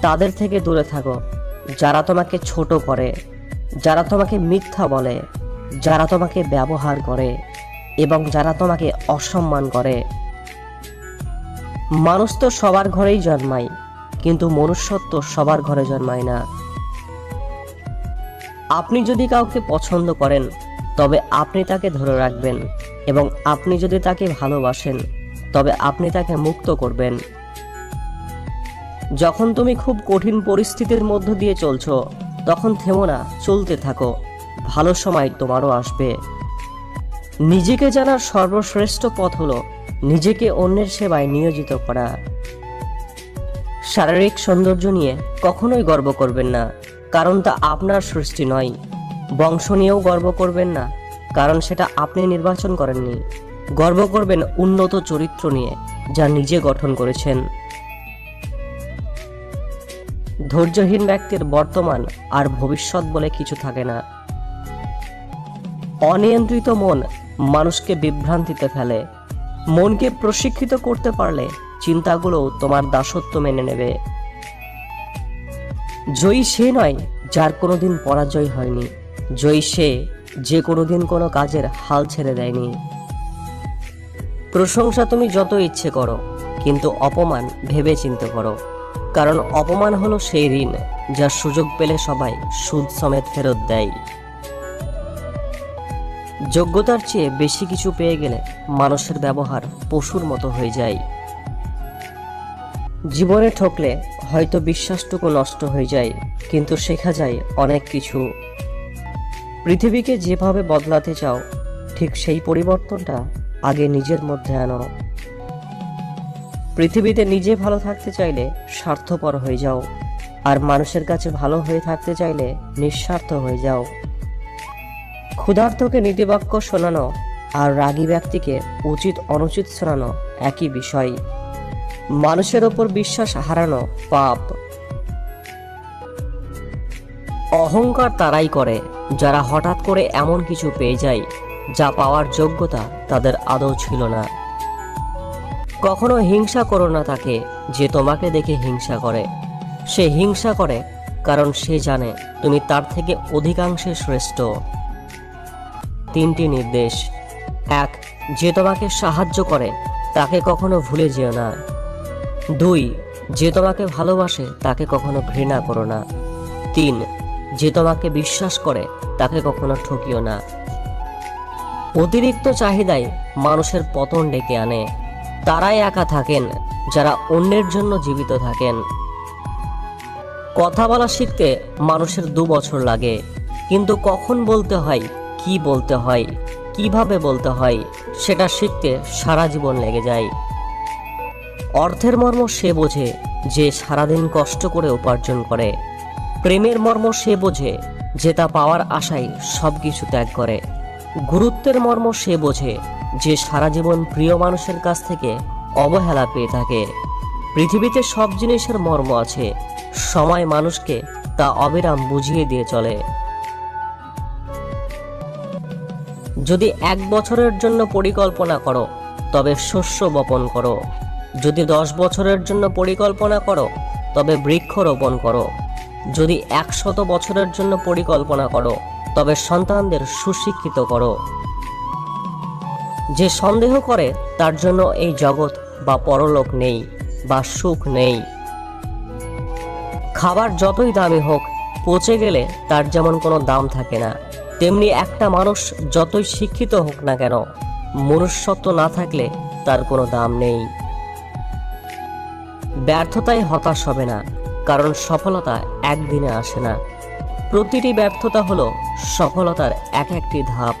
তাদের থেকে দূরে থাকো যারা তোমাকে ছোট করে, যারা তোমাকে মিথ্যা বলে, যারা তোমাকে ব্যবহার করে এবং যারা তোমাকে অসম্মান করে। মানুষ তো সবার ঘরেই জন্মায়, কিন্তু মনুষ্যত্ব সবার ঘরে জন্মায় না। আপনি যদি কাউকে পছন্দ করেন তবে আপনি তাকে ধরে রাখবেন, এবং আপনি যদি তাকে ভালোবাসেন তবে আপনি তাকে মুক্ত করবেন। যখন তুমি খুব কঠিন পরিস্থিতির মধ্য দিয়ে চলছো, তখন থেমো না, চলতে থাকো, ভালো সময় তোমারও আসবে। নিজেকে জানার সর্বশ্রেষ্ঠ পথ হলো নিজেকে অন্যের সেবায় নিয়োজিত করা। শারীরিক সৌন্দর্য নিয়ে কখনোই গর্ব করবেন না, কারণ তা আপনার সৃষ্টি নয়। বংশ নিয়েও গর্ব করবেন না, কারণ সেটা আপনি নির্বাচন করেননি। গর্ব করবেন উন্নত চরিত্র নিয়ে, যা নিজে গঠন করেছেন। ধৈর্যহীন ব্যক্তির বর্তমান আর ভবিষ্যৎ বলে কিছু থাকে না। অনিয়ন্ত্রিত মন মানুষকে বিভ্রান্তিতে ফেলে। মনকে প্রশিক্ষিত করতে পারলে চিন্তাগুলো তোমার দাসত্ব মেনে নেবে। জয়ী সে নয় যার কোনোদিন পরাজয় হয়নি, জয়ী সে যে কোনোদিন কোনো কাজের হাল ছেড়ে দেয়নি। প্রশংসা তুমি যত ইচ্ছে করো, কিন্তু অপমান ভেবে চিন্তে করো, কারণ অপমান হলো সেই ঋণ যা সুযোগ পেলে সবাই সুদ সমেত ফেরত দেয়। যোগ্যতার চেয়ে বেশি কিছু পেয়ে গেলে মানুষের ব্যবহার পশুর মতো হয়ে যায়। জীবনে ঠকলে হয়তো বিশ্বাসটুকু নষ্ট হয়ে যায়, কিন্তু শেখা যায় অনেক কিছু। পৃথিবীকে যেভাবে বদলাতে চাও, ঠিক সেই পরিবর্তনটা আগে নিজের মধ্যে আনো। পৃথিবীতে নিজে ভালো থাকতে চাইলে স্বার্থপর হয়ে যাও, আর মানুষের কাছে ভালো হয়ে থাকতে চাইলে নিঃস্বার্থ হয়ে যাও। ক্ষুধার্তকে নীতিবাক্য শোনানো আর রাগী ব্যক্তিকে উচিত অনুচিত শোনানো একই বিষয়। মানুষের ওপর বিশ্বাস হারানো পাপ। অহংকার তারাই করে যারা হঠাৎ করে এমন কিছু পেয়ে যায় যা পাওয়ার যোগ্যতা তাদের আদৌ ছিল না। কখনো হিংসা করো না তাকে যে তোমাকে দেখে হিংসা করে। সে হিংসা করে কারণ সে জানে তুমি তার থেকে অধিকাংশে শ্রেষ্ঠ। 3টি নির্দেশ। 1. যে তোমাকে সাহায্য করে তাকে কখনো ভুলে যেও না। 2. যে তোমাকে ভালোবাসে তাকে কখনো ঘৃণা করো না। 3. যে তোমাকে বিশ্বাস করে তাকে কখনো ঠকিও না। অতিরিক্ত চাহিদায় মানুষের পতন ডেকে আনে। তারাই একা থাকেন যারা অন্যের জন্য জীবিত থাকেন। কথা বলা শিখতে মানুষের 2 বছর লাগে, কিন্তু কখন বলতে হয়, কি বলতে হয়, কিভাবে বলতে হয়, সেটা শিখতে সারা জীবন লেগে যায়। অর্থের মর্ম সে বোঝে যে সারাদিন কষ্ট করে উপার্জন করে। প্রেমের মর্ম সে বোঝে যে তা পাওয়ার আশায় সবকিছু ত্যাগ করে। গুরুত্বের মর্ম সে বোঝে যে সারা জীবন প্রিয় মানুষের কাছ থেকে অবহেলা পেয়ে থাকে। পৃথিবীতে সব জিনিসের মর্ম আছে, সময় মানুষকে তা অবিরাম বুঝিয়ে দিয়ে চলে। যদি 1 বছরের জন্য পরিকল্পনা করো তবে শস্য বপন করো। যদি 10 বছরের জন্য পরিকল্পনা করো তবে বৃক্ষ রোপণ করো। যদি 100 বছরের জন্য পরিকল্পনা করো তবে সন্তানদের সুশিক্ষিত করো। যে সন্দেহ করে তার জন্য এই জগৎ বা পরলোক নেই বা সুখ নেই। খাবার যতই দামি হোক, পচে গেলে তার যেমন কোনো দাম থাকে না, তেমনি একটা মানুষ যতই শিক্ষিত হোক না কেন, মনুষ্যত্ব না থাকলে তার কোনো দাম নেই। ব্যর্থতায় হতাশ হবে না, কারণ সফলতা একদিনে আসে না। প্রতিটি ব্যর্থতা হলো সফলতার এক একটি ধাপ।